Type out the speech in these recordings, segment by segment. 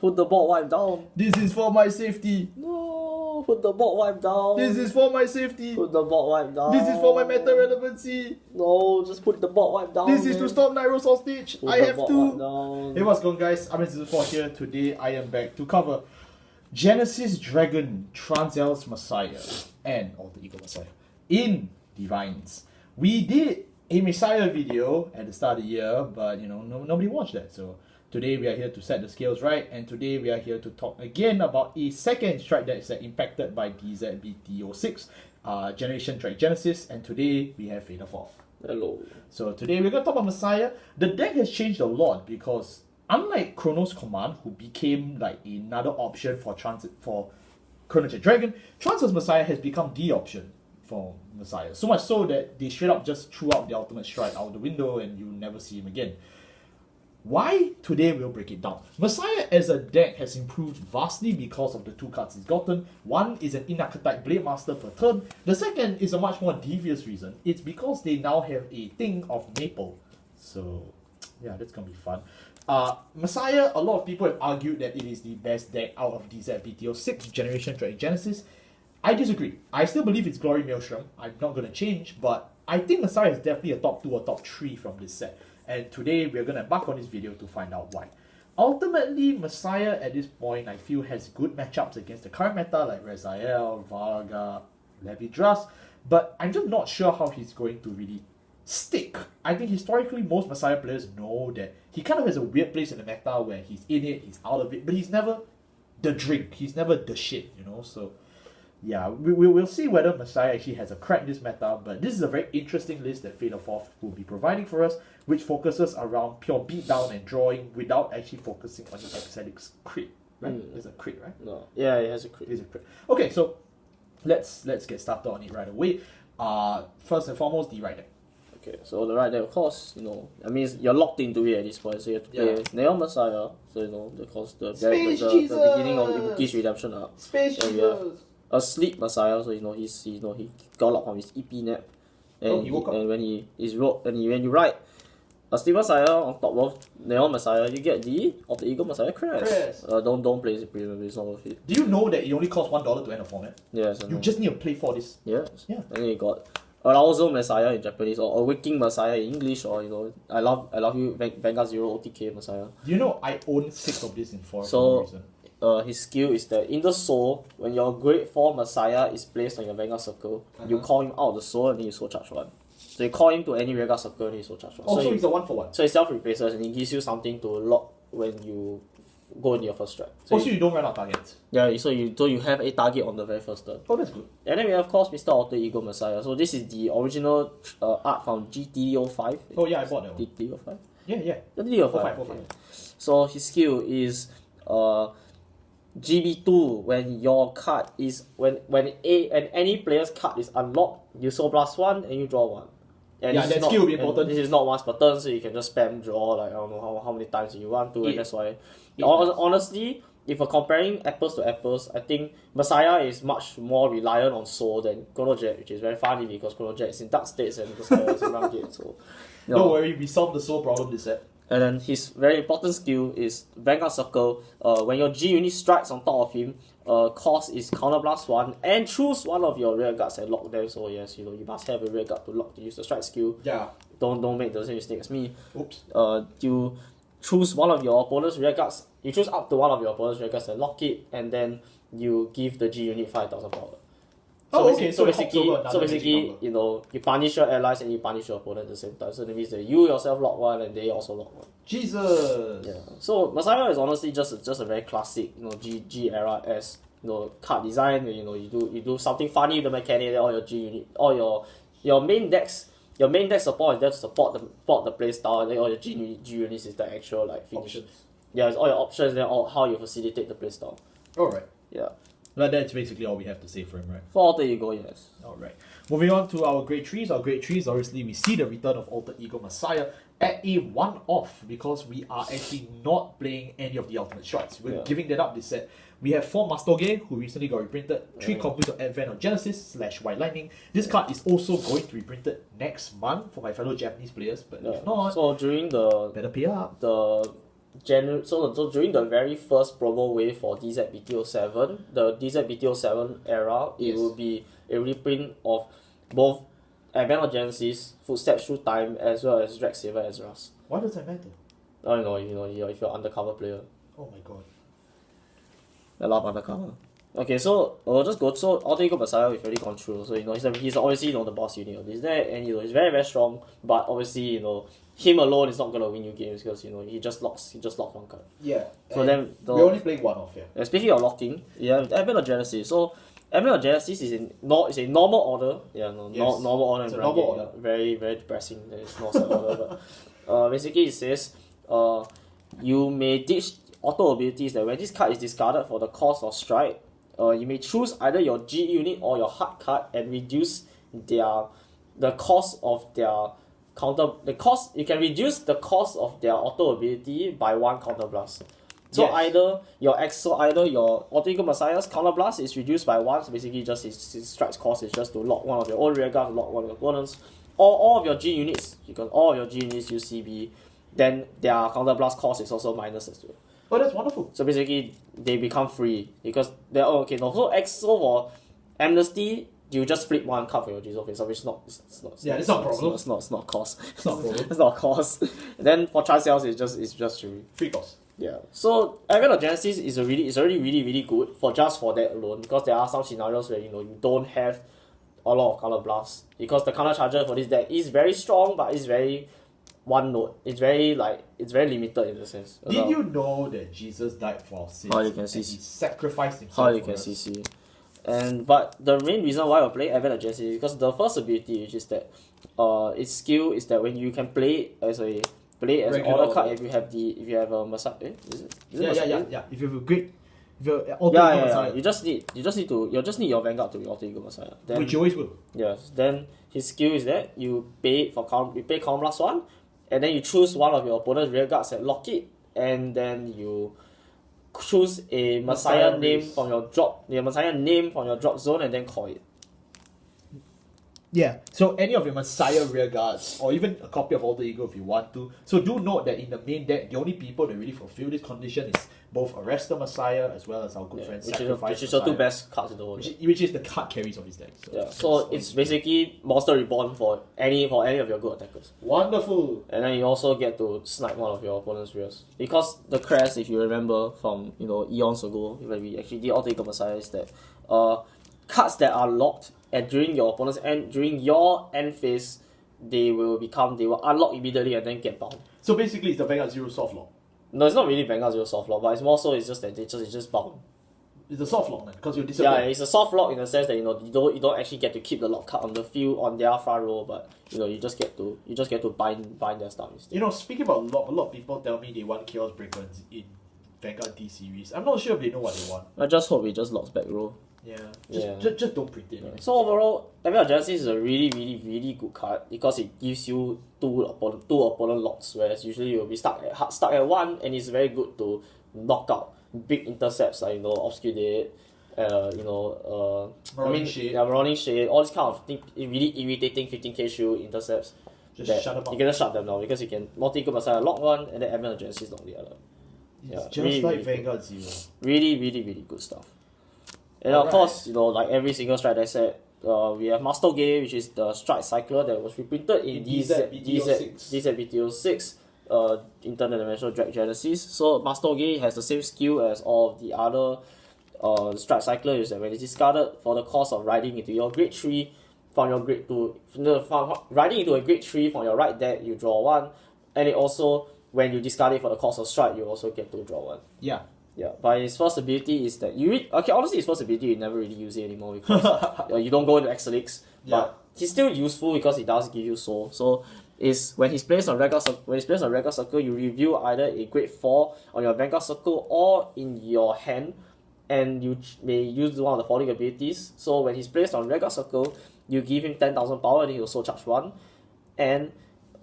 Put the bot wipe down. This is for my safety. No, put the bot wipe down. This is for my safety. Put the bot wipe down. This is for my meta relevancy. No, just put the bot wipe down. This is to stop Nightrose on stage. Put I the have bot to. wipe down. Hey, what's going on, guys? I'm Season 4 here. Today I am back to cover Genesis Dragon, Transel's Messiah, and Alter Ego Messiah in DivineZ. We did a Messiah video at the start of the year, but nobody watched that. So today we are here to set the scales right, and today we are here to talk again about a second strike Deckset impacted by DZBT06 generation Dragenesis, and today we have Fader 4th. Hello. So today we're going to talk about Messiah. The deck has changed a lot because unlike Chronos Command, who became like another option for Chronojet Dragon, Transel's Messiah has become the option for Messiah. So much so that they straight up just threw out the ultimate strike out the window and you'll never see him again. Why? Today we'll break it down. Messiah as a deck has improved vastly because of the two cards it's gotten. One is an in-archetype Blade Master per turn. The second is a much more devious reason. It's because they now have a thing of Maple. So yeah, that's gonna be fun. Messiah, a lot of people have argued that it is the best deck out of DZBT06 Generation Dragenesis. I disagree. I still believe it's Glory Maelstrom. I'm not gonna change, but I think Messiah is definitely a top 2 or top 3 from this set. And today we're going to embark on this video to find out why. Ultimately, Messiah at this point I feel has good matchups against the current meta like Rezael, Varga, Levidras, but I'm just not sure how he's going to really stick. I think historically most Messiah players know that he kind of has a weird place in the meta where he's in it, he's out of it, but he's never the drink, he's never the shit, so yeah, we'll see whether Messiah actually has a crack in this meta, but this is a very interesting list that Fader 4th will be providing for us, which focuses around pure beatdown and drawing without actually focusing on the Excelix crit. Right? It's a crit, right? No. Yeah, it has a crit. It's a crit. Okay, so let's get started on it right away. First and foremost, the right deck. Okay, so the right deck, of course, I mean, you're locked into it at this point, so you have to play Neon Messiah, so because the beginning of Ibuki's Redemption arc. Space Jesus! A sleep Messiah, so he got up from his EP nap, and he woke up. And when when you write a sleep Messiah on top of Neon Messiah, you get the Alter Ego Messiah Crest. Don't play it premium, it's not worth it. Do you know that it only costs $1 to end a format? Yes. You just need to play for this. Yes. Yeah. And then you got Arousal Messiah in Japanese, or Waking Messiah in English, or I love you Vanguard 0 OTK Messiah. Do you know I own 6 of this in 4 So, for no reason? His skill is that in the soul, when your grade 4 Messiah is placed on your Vanguard circle, you call him out of the soul and then you soul charge 1. So you call him to any Vanguard circle and you soul charge 1. Oh, so it's a 1-for-1. So it self-replaces and it gives you something to lock when you go into your first strike. So you don't run out targets? Yeah, so you have a target on the very first turn. Oh, that's good. And then we have, of course, Mr. Alter Ego Messiah. So this is the original art from GT05. Oh yeah, I bought that one. GT05? Yeah. GT05. 05. So his skill is GB2 when your card is when any player's card is unlocked, you soul blast 1 and you draw 1. And yeah, that skill will be important. This is not once per turn, so you can just spam draw like I don't know how many times you want to, and that's why. Honestly, if we're comparing apples to apples, I think Messiah is much more reliant on soul than Chronojet, which is very funny because Chronojet is in dark states and Messiah is in round gate. So don't worry, we solved the soul problem this set. And then his very important skill is Vanguard Circle. When your G unit strikes on top of him, cost is Counterblast 1 and choose one of your rear guards and lock them. So yes, you must have a rear guard to lock to use the strike skill. Yeah. Don't make the same mistake as me. Oops. You choose one of your opponent's rear guards. You choose up to one of your opponent's rear guards and lock it, and then you give the G unit 5,000 power. So basically, you punish your allies and you punish your opponent at the same time. So that means that you yourself lock 1 and they also lock 1. Jesus. Yeah. So Messiah is honestly just a very classic, G era as card design. You do something funny with the mechanic. All your G unit, all your main decks. Your main deck support is there to support the play style, and then all your G units is the actual finish. Options. Yeah, it's all your options, then all how you facilitate the play style. Alright. Yeah. But that's basically all we have to say for him, right? For Alter Ego, yes. Alright. Moving on to our grade 3s. Our grade 3s, obviously, we see the return of Alter Ego Messiah at a 1-off because we are actually not playing any of the ultimate strikes. We're giving that up this set. We have 4 Mastoge, who recently got reprinted, 3 copies of Advent of Genesis / White Lightning. This card is also going to be printed next month for my fellow Japanese players, but if not, so during the better pay up. The so during the very first promo wave for DZBTO7, the DZBTO7 era, it will be a reprint of both Vanguard Genesis, Footsteps Through Time, as well as Dragsaber Ezra's. Why does that matter? I don't know, if you're undercover player. Oh my god. I love undercover. Okay, so we'll just go. So Alter Ego Messiah we've already gone through. So he's obviously the boss unit of this there, and he's very very strong. But obviously him alone is not gonna win you games because he just locks one card. Yeah. So then we're only playing one off here. Speaking of locking, Advent of Genesis. So Advent of Genesis is a normal order. Normal order. It's a normal order. Very very depressing. There is no such order. But basically it says you may ditch auto abilities that when this card is discarded for the cost of strike. You may choose either your G unit or your hard card and reduce the cost of their counter. You can reduce the cost of their auto ability by 1 counter blast. So either your Alter Ego Messiah's counter blast is reduced by 1. So basically, just his strike's cost is just to lock one of your own rear guards, lock one of your opponents, or all of your G units. Because all of your G units use CB, then their counter blast cost is also minus as well. Oh, that's wonderful. So basically, they become free because they're so for Amnesty, you just flip 1 card for your G's office, which it's not a problem. It's not cost. It's not a problem. It's not cost. And then for Transcells, it's just free cost. Yeah. So Advent of Genesis is already really good for that alone, because there are some scenarios where you don't have a lot of counter blasts, because the counter charger for this deck is very strong, but it's very one note. It's very limited in the sense. Did you know that Jesus died for our sins? How you can and see. He sacrificed himself. How you can see. But the main reason why we're playing Advent of Genesis is because the first ability, which is that its skill is that when you can play it as an order card, if you have a Messiah, yeah. If you have a great, You just need your Vanguard to be Alter Ego Messiah. Then, which you always will. Yes. Then his skill is that you pay counter plus 1, and then you choose one of your opponent's rear guards and lock it, and then you choose a Messiah name from your drop zone, and then call it. Yeah, so any of your Messiah rear guards, or even a copy of Alter Ego if you want to. So do note that in the main deck, the only people that really fulfill this condition is both Arrester Messiah as well as our good friend Sacrifice which is the 2 best cards in the world. Which is the card carries of his deck. So it's basically Monster Reborn for any of your good attackers. Wonderful! And then you also get to snipe one of your opponent's rears. Because the crest, if you remember from eons ago, when we actually did Alter Ego Messiah, is that cards that are locked and during your end phase, they will unlock immediately and then get bound. So basically, it's the Vanguard Zero soft lock. No, it's not really Vanguard Zero soft lock, but it's more so it's just that it's just bound. It's a soft lock, man, because you disappear. Yeah, it's a soft lock in the sense that you don't actually get to keep the lock card on the field on their front row, but you just get to bind their stuff instead. Speaking about lock, a lot of people tell me they want Chaos Breaker in Vanguard D series. I'm not sure if they know what they want. I just hope it just locks back row. Just don't pretend. Yeah. So overall, Advent of Genesis is a really good card because it gives you two opponent locks, whereas usually you'll be stuck at 1, and it's very good to knock out big intercepts like Obscure Marauding Shade, all this kind of thing, really irritating 15k shield intercepts. Just shut them up. You can just shut them down because you can multi-go Messiah lock one and then Advent of Genesis lock the other. It's just like Vanguard Zero. Really good stuff. And of course, like every single strike deck set, we have Master Gay, which is the strike cycler that was reprinted in DZBTO6, Interdimensional Dragenesis. So Master Gay has the same skill as all of the other strike cycler, is that when it's discarded for the cost of riding into your grade 3 from your grade 2, riding into a grade 3 from your right deck, you draw 1, and it also, when you discard it for the cost of strike, you also get to draw 1. Yeah. Yeah, but his first ability is that honestly his first ability you never really use it anymore because you don't go into Exelix. But he's still useful because he does give you soul. So is when he's placed on Vanguard Circle, you reveal either a grade 4 on your Vanguard Circle or in your hand, and you may use one of the following abilities. So when he's placed on Vanguard Circle, you give him 10,000 power and he will soul charge 1. And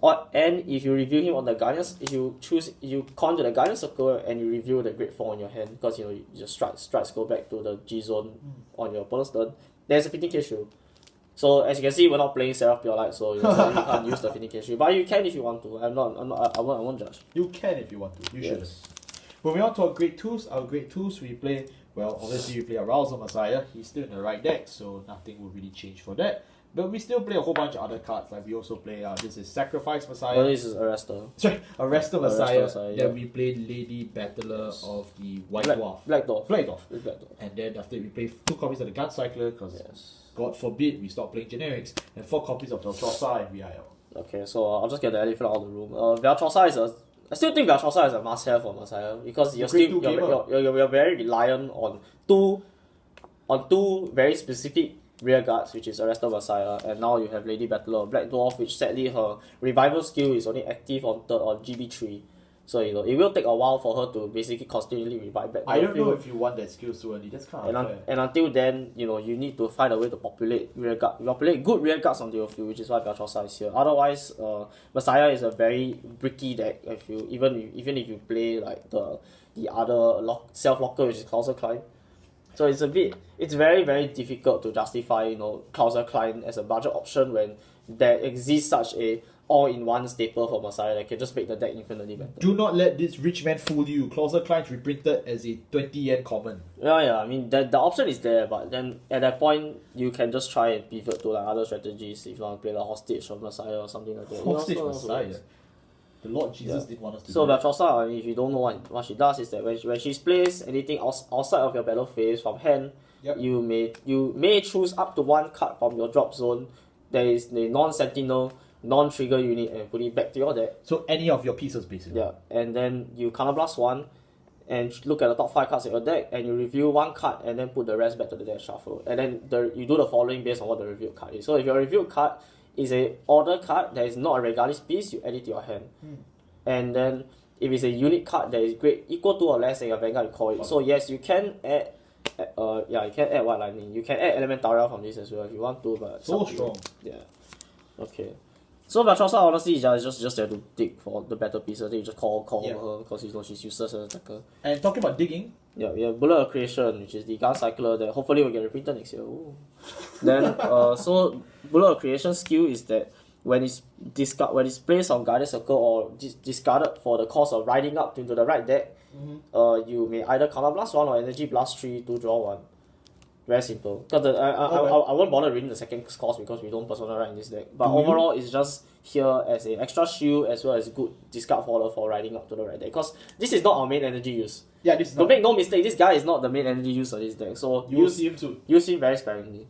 if you reveal him on the Guardian, if you con to the Guardian Circle and you reveal the grade 4 on your hand, because your strikes go back to the G zone on your opponent's turn, there's a 15k shield. So as you can see, we're not playing Seraph Pure Light, so you can't use the Vindication. But you can if you want to. I won't judge. You can if you want to. You should. Yes. Moving on to our grade 2s. Our grade 2s, we play, well, obviously we play Arousal Messiah. He's still in the right deck, so nothing will really change for that. But we still play a whole bunch of other cards. Like we also play, this is Sacrifice Messiah. Oh, this is Arrestor. Sorry, Arrestor Messiah. Messiah, Then yeah. we played Lady Battler of the White Dwarf. Black Dwarf. Black Dwarf. It's Black Dwarf. And then after we play 2 copies of the Gun Cycler, because Yes. God forbid we stop playing generics, and 4 copies of Veltrosa and VIL. Okay, so I'll just get the elephant out of the room. Veltrosa is I still think Veltrosa is a must-have for Messiah because you're very reliant on two very specific rear guards, which is Arrestor Messiah, and now you have Lady Battler of Black Dwarf, which sadly her revival skill is only active on GB3. So it will take a while for her to basically continually revive back. I don't know if you want that skill so early. That's kind of unfair. And until then, you need to find a way to populate good rear guards on the field, which is why Veltrosa is here. Otherwise, Messiah is a very bricky deck. Even if you play like the other self locker, which is Clouser Klein. So it's very, very difficult to justify Clouser Klein as a budget option when there exists such a all-in-one staple for Messiah that can just make the deck infinitely better. Do not let this rich man fool you. Clouser Klein's reprinted as a 20 yen common. Yeah. I mean, the option is there, but then at that point, you can just try and pivot to like other strategies if you want to play the Hostage of Messiah or something like that. Hostage Messiah? The Lord Jesus didn't want us to so do that. Veltrosa, I mean, if you don't know what she does, is that when she plays anything outside of your battle phase from hand, you may choose up to 1 card from your drop zone that is the non-sentinel, non-trigger unit and put it back to your deck. So any of your pieces basically. Yeah, and then you counterblast 1 and look at the top 5 cards in your deck and you review 1 card and then put the rest back to the deck shuffle. And then you do the following based on what the reviewed card is. So if your reviewed card is a order card that is not a Regalis piece, you add it to your hand. And then if it's a unit card that is great, equal to or less than your Vanguard, you call it. So yes, you can add you can add White Lightning. You can add Elementaria from this as well if you want to, but so strong. Yeah. Okay. So Veltrosa honestly is just there to dig for the better pieces. Then you just call her because she's useless as an attacker. And talking about digging, we have Bullet of Creation, which is the Gun Cycler that hopefully will get reprinted next year. Ooh. Then so Bullet of Creation skill is that when it's placed on Guided Circle or discarded for the cost of riding up into the right deck, you may either Counterblast 1 or Energy Blast 3 to draw 1. Very simple. Because I won't bother reading the second cost because we don't persona right in this deck. But overall, it's just here as an extra shield as well as good discard fodder for riding up to the right deck. Because this is not our main energy use. Yeah, this is not. Don't make no mistake, this guy is not the main energy use of this deck. So You'll see him soon. Use him very sparingly.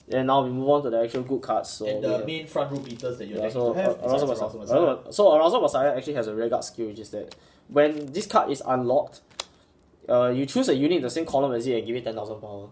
And now we move on to the actual good cards. So and the main front row beaters that you're so to have. Arousal Messiah actually has a rearguard skill, which is that when this card is unlocked, you choose a unit in the same column as it and give it 10,000 power.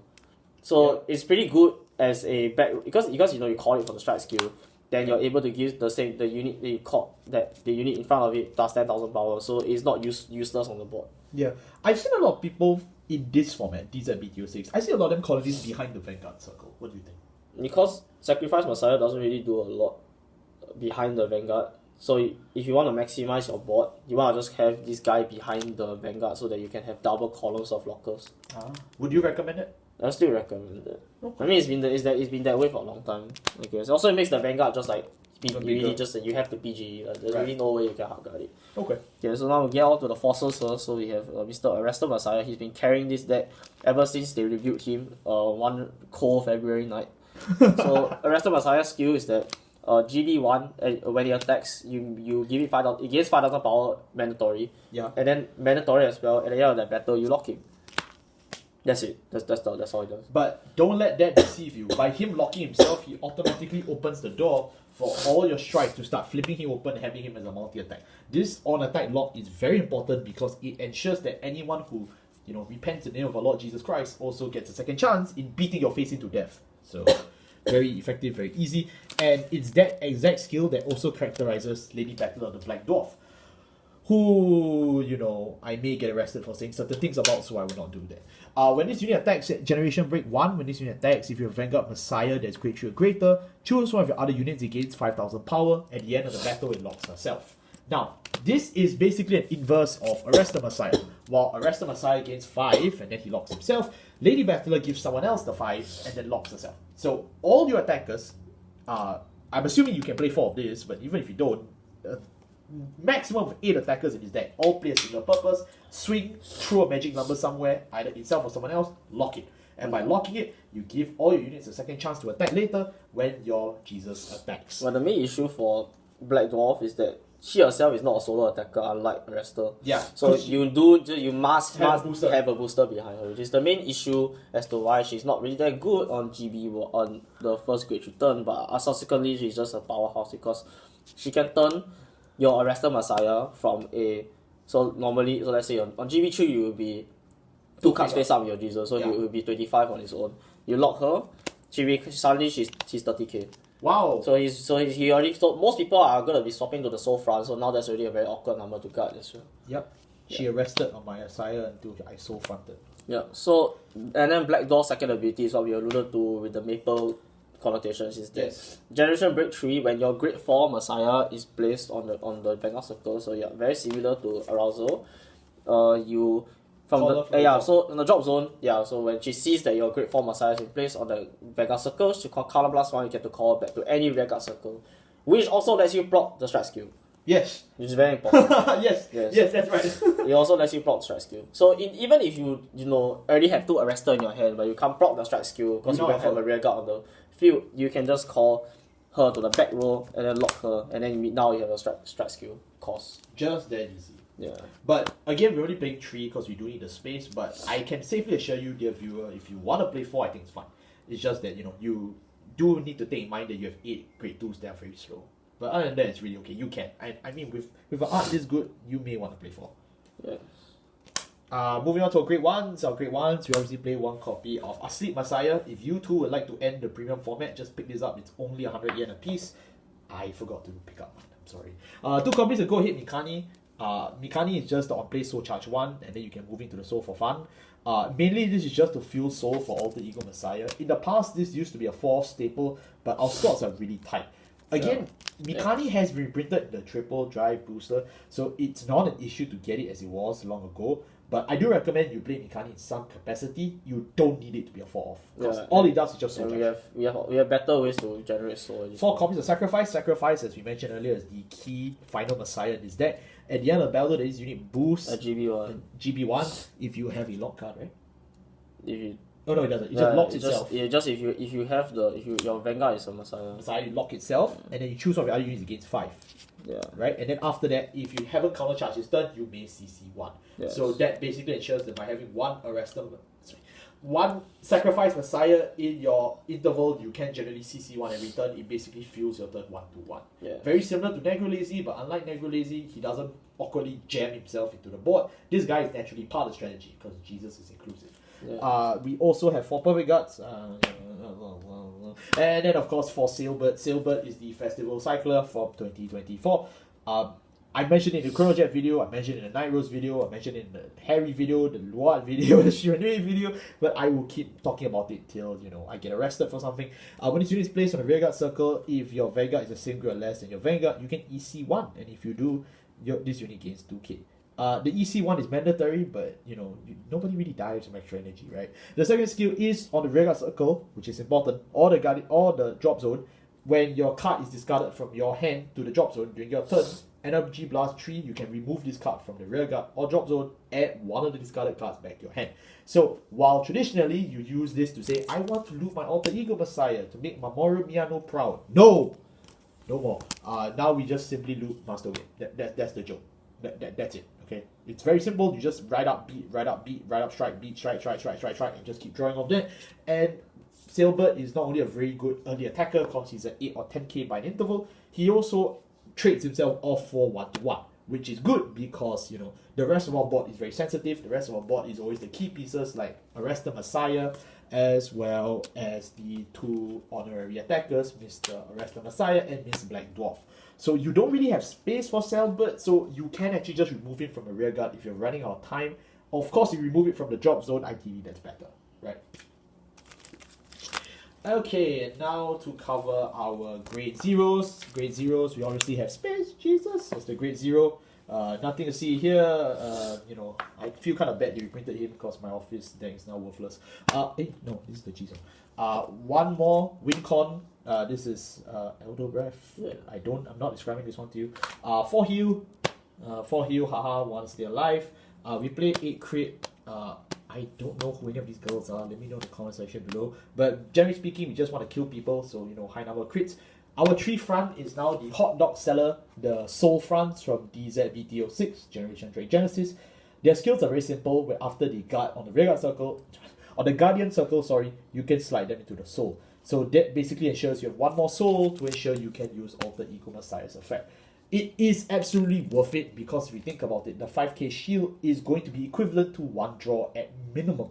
So it's pretty good as a back because you call it for the strike skill. Then you're able to give the unit that you caught that the unit in front of it does 10,000 power. So it's not useless on the board. Yeah, I've seen a lot of people in this format, these are BTO6. I see a lot of them calling this behind the Vanguard circle. What do you think? Because Sacrifice Messiah doesn't really do a lot behind the Vanguard. So if you want to maximize your board, you want to just have this guy behind the Vanguard so that you can have double columns of lockers. Would you recommend it? I still recommend it. Okay. I mean, it's been that way for a long time. Okay. So also it makes the Vanguard just like really just you have to PG. There's really no way you can hardguard it. Okay. Okay, so now we get on to the fossils first. So we have Mr. Arrestor Messiah. He's been carrying this deck ever since they reviewed him one cold February night. So Arrestor Messiah's skill is that GB1 when he attacks, you give it 5,000. It gains 5,000 power mandatory. Yeah. And then mandatory as well. At the end of that battle, you lock him. That's it. That's all he does. But don't let that deceive you. By him locking himself, he automatically opens the door for all your strikes to start flipping him open and having him as a multi-attack. This on-attack lock is very important because it ensures that anyone who repents in the name of our Lord Jesus Christ also gets a second chance in beating your face into death. So very effective, very easy. And it's that exact skill that also characterizes Lady Battler of the Black Dwarf, who, I may get arrested for saying certain things about, so I will not do that. When this unit attacks at Generation Break 1, when this unit attacks, if you're a Vanguard Messiah that's grade 3 or greater, choose one of your other units, it gains 5,000 power. At the end of the battle, it locks herself. Now, this is basically an inverse of Arrestor Messiah. while Arrestor Messiah gains 5 and then he locks himself. Lady Battler gives someone else the 5 and then locks herself. So all your attackers, I'm assuming you can play 4 of this, but even if you don't, maximum of 8 attackers in his deck, all play a single purpose, swing, throw a magic number somewhere, either itself or someone else, lock it. And by locking it, you give all your units a second chance to attack later when your Jesus attacks. But the main issue for Black Dwarf is that she herself is not a solo attacker, unlike Arrestor. Yeah. So you must have a booster behind her, which is the main issue as to why she's not really that good on GB on the first grade return, but subsequently she's just a powerhouse because she can turn your Arrestor Messiah from a so let's say on GB3 you will be 2 cards face up with your Jesus, so he will be 25 on his own. You lock her, suddenly she's 30k. Wow. So he already told most people are gonna be swapping to the soul front, so now that's already a very awkward number to guard as well. Yep. She arrested on my Messiah until I soul fronted. Yeah. So and then Black Door's second ability is what we alluded to with the maple connotations is that Generation Break 3 when your grade 4 Messiah is placed on the Vanguard circle, so yeah, very similar to Arousal. You so in the drop zone, so when she sees that your grade 4 Messiah is in place on the Vanguard circle, she call Color Blast 1, you get to call back to any Vanguard circle, which also lets you block the strike skill. Yes. Which is very important. yes, that's right. It also lets you block strike skill. So even if you already have 2 Arrestor in your hand, but you can't block the strike skill because you don't have a rear guard on the field, you can just call her to the back row and then lock her, and then now you have a strike skill cost. Just that easy. Yeah. But again, we're only playing 3 because we do need the space, but I can safely assure you, dear viewer, if you want to play 4, I think it's fine. It's just that, you do need to take in mind that you have 8 grade 2s that are very slow. But other than that, it's really okay. You can. I mean, with an art this good, you may want to play 4. Yeah. Moving on to our grade 1s. Our grade 1s, we obviously play 1 copy of Asleep Messiah. If you too would like to end the premium format, just pick this up. It's only 100 yen a piece. I forgot to pick up one. I'm sorry. 2 copies to go ahead, Mikani. Mikani is just the on-play soul charge 1, and then you can move into the soul for fun. Mainly this is just to fuel soul for Alter Ego Messiah. In the past, this used to be a 4 staple, but our slots are really tight. Again, Mikani has reprinted the triple drive booster, so it's not an issue to get it as it was long ago. But I do recommend you play Mikani in some capacity. You don't need it to be a 4-off. Because all it does is just soul charge. We have better ways to generate soul. 4 copies of Sacrifice. Sacrifice, as we mentioned earlier, is the key final Messiah in this deck. At the end of battle, this unit boosts a GB1. GB1 if you have a lock card, right? If you no, it doesn't. It just locks itself. Just if you have your Vanguard is a Messiah. Messiah lock itself, and then you choose one of your other units against 5. Yeah. Right? And then after that, if you haven't countercharged his turn, you may CC 1. Yes. So that basically ensures that by having one Sacrifice Messiah in your interval, you can generally CC 1 every turn. It basically fuels your turn 1-1. Yeah. Very similar to Negro Lazy, but unlike Negro Lazy, he doesn't awkwardly jam himself into the board. This guy is naturally part of the strategy because Jesus is inclusive. Yeah. We also have 4 Perfect Guards. And then, of course, for Sailbird. Sailbird is the Festival Cycler from 2024. I mentioned in the Chronojet video, I mentioned in the Nightrose video, I mentioned in the Harry video, the Luad video, the Shiranui video, but I will keep talking about it till, I get arrested for something. When this unit is placed on the Rearguard circle, if your Vanguard is the same grade or less than your Vanguard, you can EC 1, and if you do, this unit gains 2k. The EC1 is mandatory, but nobody really dies from extra energy, right? The second skill is on the rearguard circle, which is important, or the drop zone. When your card is discarded from your hand to the drop zone during your turn, Energy Blast 3, you can remove this card from the rearguard or drop zone, add one of the discarded cards back to your hand. So while traditionally you use this to say, I want to loot my Alter Ego Messiah to make Mamoru Miyano proud. No more. Now we just simply loot Master Win. That's the joke. That's it. Okay, it's very simple. You just right up, strike, beat, strike, and just keep drawing off that. And Sailbird is not only a very good early attacker because he's at 8 or 10k by an interval, he also trades himself off for 1-1, which is good because the rest of our board is very sensitive. The rest of our board is always the key pieces like Arrestor Messiah, as well as the 2 honorary attackers, Mr. Arrestor Messiah and Miss Black Dwarf. So you don't really have space for Sailbird, so you can actually just remove him from the rear guard if you're running out of time. Of course, if you remove it from the drop zone, ideally that's better, right? Okay, and now to cover our grade zeros. Grade zeros, we obviously have Space Jesus as the grade 0. Nothing to see here. I feel kind of bad that we printed him because my office deck is now worthless. No, this is the G zone. One more Wincon. This is Elder Breath. Yeah. I'm not describing this one to you. 4 heal. 4 heal, haha, once they're alive. We play 8 crit. I don't know who any of these girls are. Let me know in the comment section below. But generally speaking, we just want to kill people, so high number of crits. Our tree front is now the hot dog seller, the soul fronts from DZ generation Dragenesis. Their skills are very simple, where after the guard on the rearguard circle, on the guardian circle, you can slide them into the soul. So that basically ensures you have one more soul to ensure you can use Alter Ego Messiah's effect. It is absolutely worth it because if you think about it, the 5k shield is going to be equivalent to 1 draw at minimum.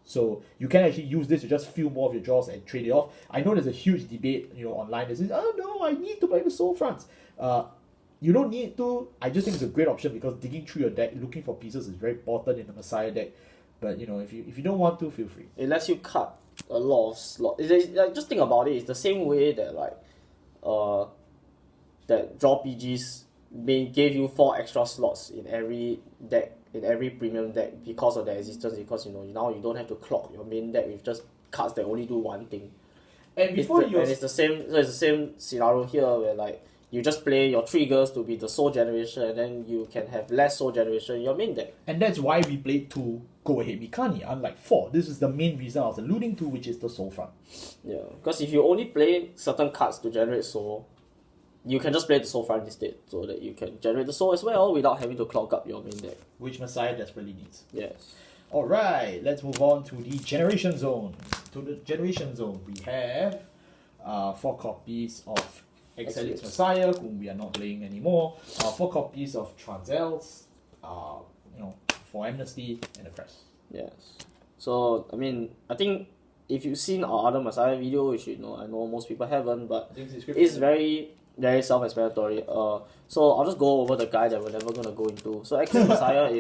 So you can actually use this to just fill more of your draws and trade it off. I know there's a huge debate online that says, oh no, I need to play the soul fronts. You don't need to. I just think it's a great option because digging through your deck, looking for pieces is very important in the Messiah deck. But if you don't want to, feel free. It lets you cut a lot of slots. Just think about it. It's the same way that that draw PGs gave you 4 extra slots in every deck, in every premium deck because of their existence. Because now you don't have to clog your main deck with just cards that only do one thing. And it's the same scenario here where you just play your triggers to be the soul generation, and then you can have less soul generation in your main deck. And that's why we played 2 Go Ahead Mikani, unlike 4. This is the main reason I was alluding to, which is the soul front. Yeah, because if you only play certain cards to generate soul, you can just play the soul front instead, so that you can generate the soul as well without having to clog up your main deck. Which Messiah desperately needs. Yes. Alright, let's move on to the Generation Zone. We have 4 copies of Excelix Messiah, whom we are not playing anymore. 4 copies of Transels, for Amnesty and the Crest. Yes. So, I think if you've seen our other Messiah video, you should know. I know most people haven't, but it's very, very self-explanatory. So I'll just go over the guide that we're never going to go into. So Excelix Messiah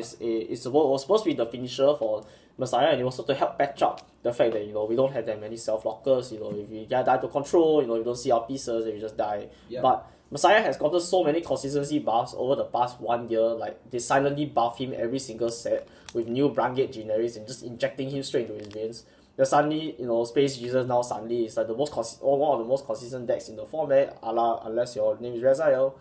was supposed to be the finisher for Messiah, and it was also to help patch up the fact that we don't have that many self-lockers. If we get die to control, you don't see our pieces and we just die. Yep. But Messiah has gotten so many consistency buffs over the past 1 year. They silently buff him every single set with new Brangate generics and just injecting him straight into his veins. Then suddenly, Space Jesus now suddenly is like one of the most consistent decks in the format, unless your name is Rezael.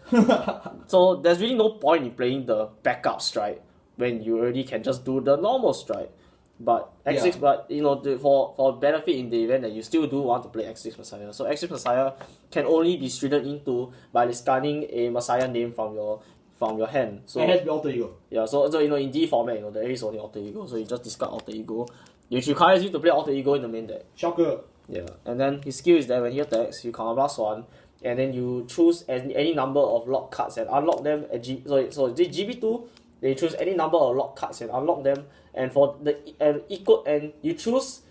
So there's really no point in playing the backup strike when you already can just do the normal strike. But for benefit in the event that you still do want to play Excelix Messiah. So Excelix Messiah can only be streeted into by discarding a Messiah name from your hand. So it has to be Alter Ego. Yeah, so in D format, there is only Alter Ego, so you just discard Alter Ego, which requires you to play Alter Ego in the main deck. Shocker. Yeah, and then his skill is that when he attacks, you counterblast 1, and then you choose any number of lock cards and unlock them at GB2. Then you choose any number of lock cards and unlock them, and for the you choose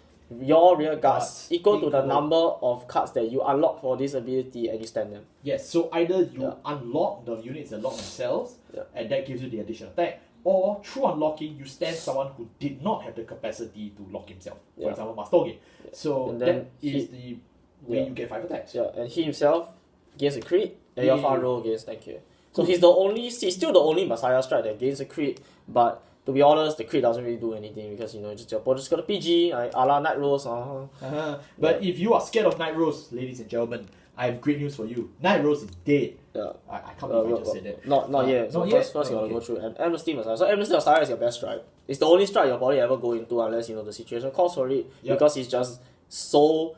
your rear guards equal to the number of cards that you unlock for this ability, and you stand them. Yes, so either you unlock the units that lock themselves, and that gives you the additional attack, or through unlocking, you stand someone who did not have the capacity to lock himself. For example, Mastoge. So that is the way you get 5 attacks. Yeah, and he himself gains a crit, and your front row gains thank you. So he's still the only Messiah strike that gains a crit, but to be honest, the crit doesn't really do anything because just your opponent just got a PG, a la Nightrose. But if you are scared of Nightrose, ladies and gentlemen, I have great news for you. Nightrose is dead. Yeah. I can't believe I just said that. Not yet. So first you gotta go through Amnesty Messiah. So Amnesty Messiah is your best strike. It's the only strike you'll probably ever go into unless the situation calls for it, because it's just so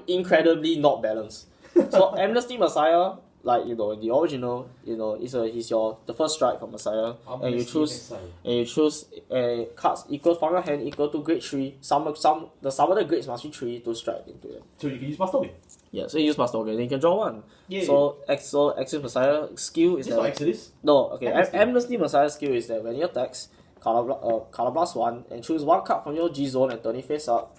incredibly not balanced. So Amnesty Messiah, in the original, he's the first strike from Messiah, and you choose cards equal from your hand equal to grade 3. The sum of the grades must be 3 to strike into it. So you can use Mastoge. Yeah, so you use Mastoge, then you can draw 1. So Excelix Messiah skill is that. Is this Exodus? No, okay. Amnesty Messiah skill is that when he attacks, color blast 1 and choose 1 card from your G zone and turn it face up.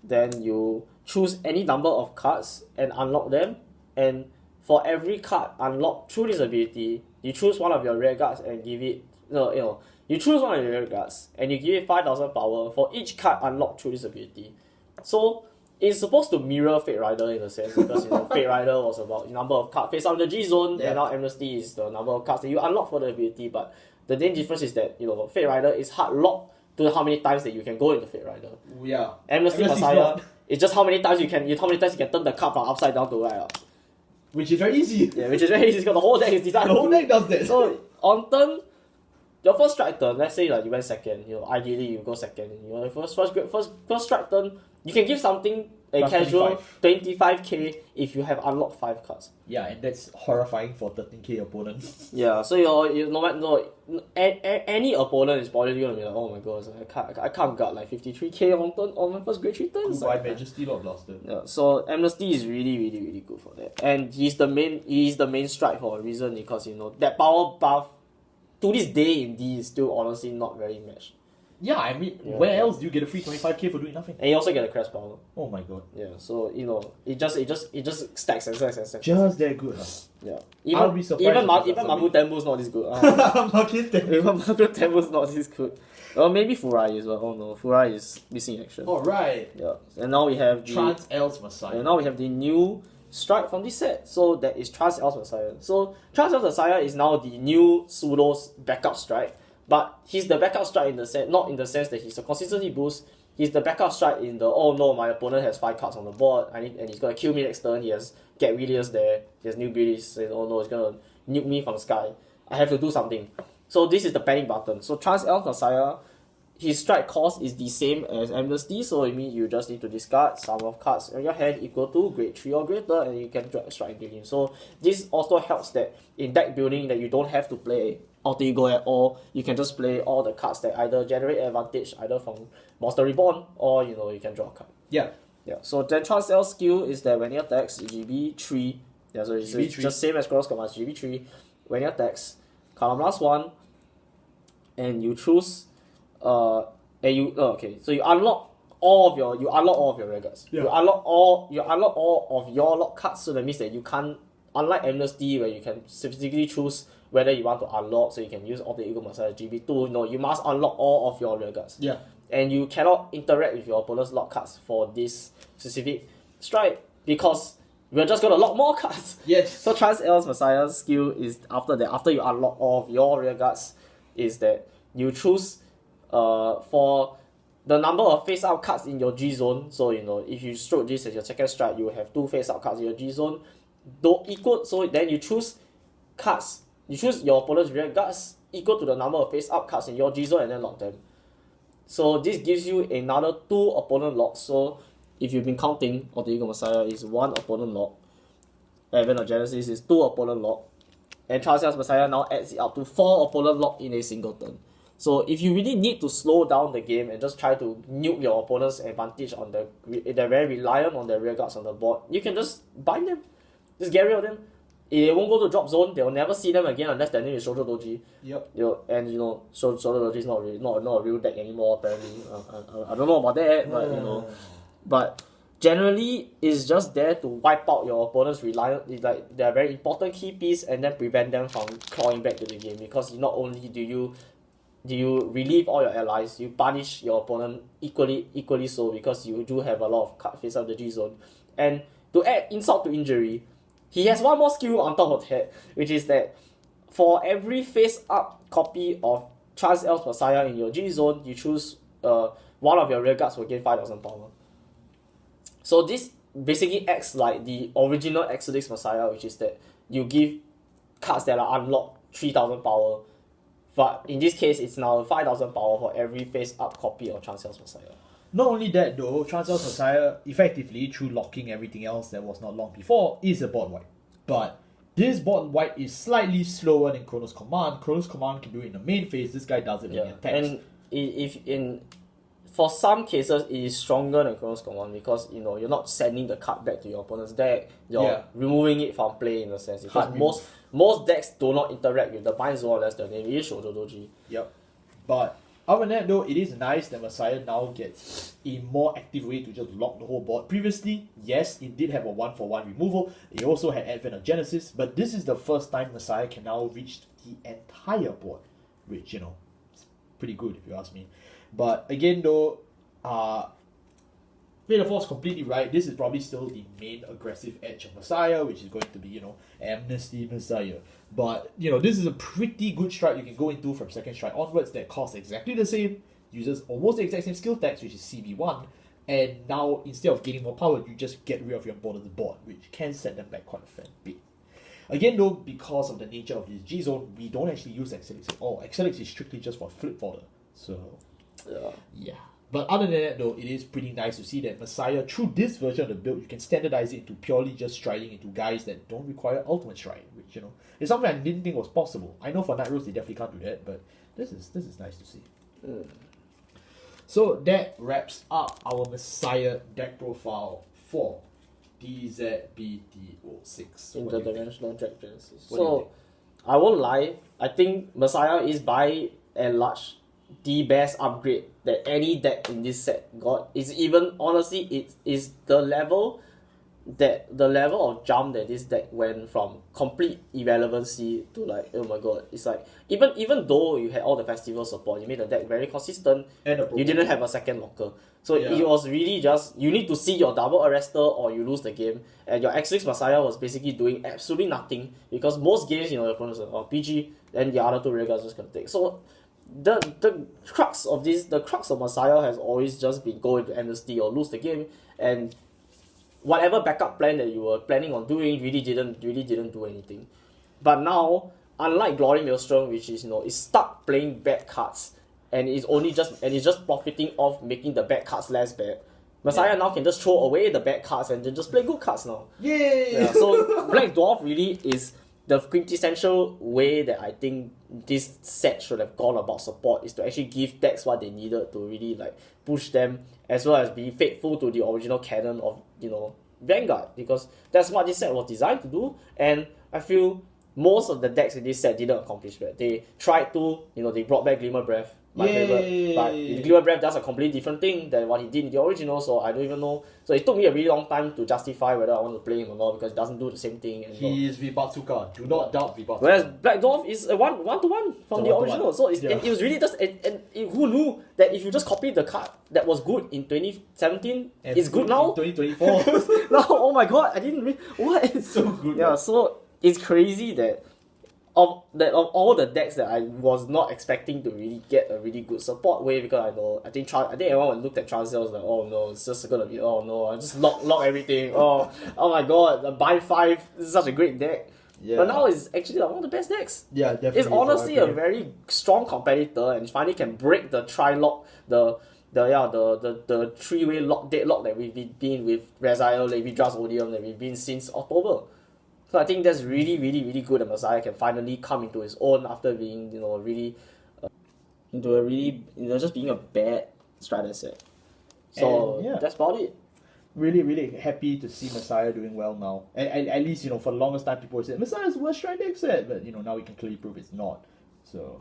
Then you choose any number of cards and unlock them. And for every card unlocked through this ability, you choose one of your rear guards and give it you choose one of your rear guards and you give it 5,000 power for each card unlocked through this ability. So it's supposed to mirror Fate Rider in a sense because Fate Rider was about the number of cards face out in the G zone, and now Amnesty is the number of cards that you unlock for the ability. But the main difference is that Fate Rider is hard locked to how many times that you can go into Fate Rider. Yeah. Amnesty Messiah is just how many times you can turn the card from upside down to right up. Which is very easy. Yeah, which is very easy because the whole deck is designed. The whole deck does that. So on turn, your first strike turn, let's say like you went second, ideally you go second. The first strike turn, you can give something a Plus casual 25k if you have unlocked 5 cards. Yeah, and that's horrifying for 13k opponent. Yeah, so any opponent is probably gonna be like, oh my god, I can't gut like 53k on my first grade 3 turns. By Majesty Lord Blaster. Yeah, so Amnesty is really, really, really good for that. And he's the main strike for a reason because that power buff to this day in D is still honestly not very matched. Yeah, I mean, where else do you get a free 25k for doing nothing? And you also get a crest power. Oh my god. Yeah, so it just stacks and stacks and stacks. Just that good, huh? Yeah. I'll be surprised. Even Mabu Tembu's not this good. Even Mabu Tembu's not this good. Well, maybe Furai as well. Oh no, Furai is missing action. Alright. Yeah. And now we have Trans El's Messiah. And now we have the new strike from this set. So that is Trans El's Messiah. So Trans El's Messiah is now the new Pseudo's backup strike. But he's the backup strike in the sense, not in the sense that he's a consistency boost. He's the backup strike in the, oh no, my opponent has 5 cards on the board, and he's gonna kill me next turn. He has Get Williams there. He has new beauties. Says, oh no, he's gonna nuke me from the sky. I have to do something. So this is the panic button. So Trans Elf Messiah, his strike cost is the same as Amnesty, so it means you just need to discard sum of cards in your hand equal to grade 3 or greater, and you can strike into him. So this also helps that in deck building that you don't have to play Alter Ego at all. You can just play all the cards that either generate advantage either from Monster Reborn or you can draw a card. Yeah. So then Trans Elf skill is that when he attacks, GB3. Yeah, so it's just same as Cross Command, GB3. When he attacks, column last 1, and you choose so you unlock all of your regards. Yeah. You unlock all of your lock cards, so that means that you can't, unlike Amnesty where you can specifically choose whether you want to unlock, so you can use Alter Ego Messiah GB2. No, you must unlock all of your regards. Yeah. And you cannot interact with your opponent's lock cards for this specific strike because we're just gonna lock more cards. Yes. So Trans El's Messiah's skill is after you unlock all of your regards, is that you choose for the number of face out cards in your G zone. So if you stroke this as your second strike, you will have 2 face out cards in your G zone. Though equal, so then you choose cards. You choose your opponent's rear guards equal to the number of face up cards in your G zone and then lock them. So this gives you another 2 opponent locks. So if you've been counting, Alter Ego Messiah is 1 opponent lock, Dragenesis is 2 opponent lock, and Trans Elf Messiah now adds it up to 4 opponent lock in a single turn. So if you really need to slow down the game and just try to nuke your opponent's advantage on they're very reliant on their rear guards on the board, you can just bind them. Just get rid of them. They won't go to drop zone. They will never see them again unless their name is Shoujo Doji. Yep. And Shoujo Doji is not a real deck anymore apparently. I don't know about that, but but generally it's just there to wipe out your opponent's reliance. It's like they're a very important key piece and then prevent them from clawing back to the game, because not only do you relieve all your allies, you punish your opponent equally so, because you do have a lot of card face up the G zone. And to add insult to injury, he has one more skill on top of that, which is that for every face up copy of Trans Elf Messiah in your G zone, you choose one of your rear guards will gain 5,000 power. So this basically acts like the original Exodus Messiah, which is that you give cards that are unlocked 3,000 power. But in this case, it's now 5,000 power for every face up copy of Trans Elf Messiah. Not only that though, Trans Elf Messiah, effectively through locking everything else that was not locked before, is a board wipe. But this board wipe is slightly slower than Chronos Command. Chronos Command can do it in the main phase, this guy does it when he attacks. And for some cases, it is stronger than Chronos Command because you're not sending the card back to your opponent's deck. You're removing it from play in a sense. Because most decks do not interact with the bind zone unless their name is Shoujo Doji. Yep. But other than that though, it is nice that Messiah now gets a more active way to just lock the whole board. Previously, yes, it did have a 1-for-1 removal. It also had Vanguard, but this is the first time Messiah can now reach the entire board, which is pretty good if you ask me. But again though, Fate of Force completely right. This is probably still the main aggressive edge of Messiah, which is going to be, Amnesty Messiah. But, this is a pretty good strike you can go into from second strike onwards that costs exactly the same, uses almost the exact same skill tags, which is CB1, and now instead of gaining more power, you just get rid of your border to board, which can set them back quite a fair bit. Again though, because of the nature of this G-Zone, we don't actually use Excelix at all. Excelix is strictly just for flip border. So, yeah. But other than that though, it is pretty nice to see that Messiah, through this version of the build, you can standardize it into purely just striding into guys that don't require ultimate stride, which, is something I didn't think was possible. I know for Nightrose they definitely can't do that, but this is nice to see. So that wraps up our Messiah deck profile for DZBD06. Interdimensional Dragenesis. So, I won't lie, I think Messiah is by and large the best upgrade that any deck in this set got. It's even, honestly, it is the level of jump that this deck went from complete irrelevancy to like, oh my god, it's like, even though you had all the festival support, you made the deck very consistent, and you didn't have a second locker. So it was really just, you need to see your double arrestor or you lose the game, and your X6 Messiah was basically doing absolutely nothing, because most games, your opponents are PG, then the other two rear guards are just gonna take. So the crux of Messiah has always just been go into Amnesty or lose the game, and whatever backup plan that you were planning on doing really didn't do anything. But now, unlike Glory Maelstrom, which is is stuck playing bad cards and is just profiting off making the bad cards less bad, Messiah now can just throw away the bad cards and then just play good cards now. Yay! Yeah, so Black Dwarf really is the quintessential way that I think this set should have gone about support, is to actually give decks what they needed to really like push them, as well as be faithful to the original canon of Vanguard, because that's what this set was designed to do. And I feel most of the decks in this set didn't accomplish that. They tried to, they brought back Glimmer Breath, my favorite, but Glimmer Breath does a completely different thing than what he did in the original, so I don't even know. So it took me a really long time to justify whether I want to play him or not, because it doesn't do the same thing. And he is Vibatsuka. Do not doubt Vibatsuka. Whereas Black Dwarf is a one-to-one from the original. So it was really just, and who knew that if you just copy the card that was good in 2017, it's good now? 2024. No, oh my god, I didn't read. What? It's so good. Yeah, so it's crazy that of all the decks that I was not expecting to really get a really good support way, because I think everyone looked at Transcell was like, oh no, it's just gonna be, oh no, I just lock everything. Oh my god, the buy 5, this is such a great deck. Yeah. But now it's actually like one of the best decks. Yeah, definitely. It's honestly a very strong competitor, and finally can break the tri-lock, the three-way deadlock that we've been with Reziel, Levi-Dras, Odium, that we've been since October. So I think that's really, really, really good that Messiah can finally come into his own after being, really into a really, just being a bad Strider set. So that's about it. Really, really happy to see Messiah doing well now. And at least, for the longest time people said Messiah's the worst Strider set, but now we can clearly prove it's not. So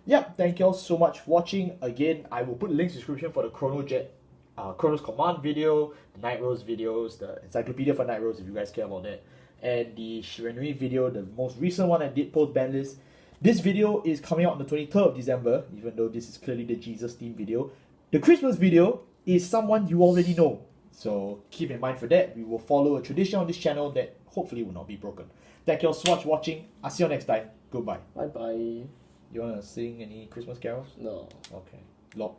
thank you all so much for watching. Again, I will put links in the description for the Chronojet Chronos Command video, the Nightrose videos, the Encyclopedia for Nightrose if you guys care about that, and the Shiranui video, the most recent one I did post ban list. This video is coming out on the 23rd of December, even though this is clearly the Jesus theme video. The Christmas video is someone you already know, so keep in mind for that. We will follow a tradition on this channel that hopefully will not be broken. Thank you all so much for watching. I'll see you next time. Goodbye. Bye bye. You wanna sing any Christmas carols? No. Okay. Lock.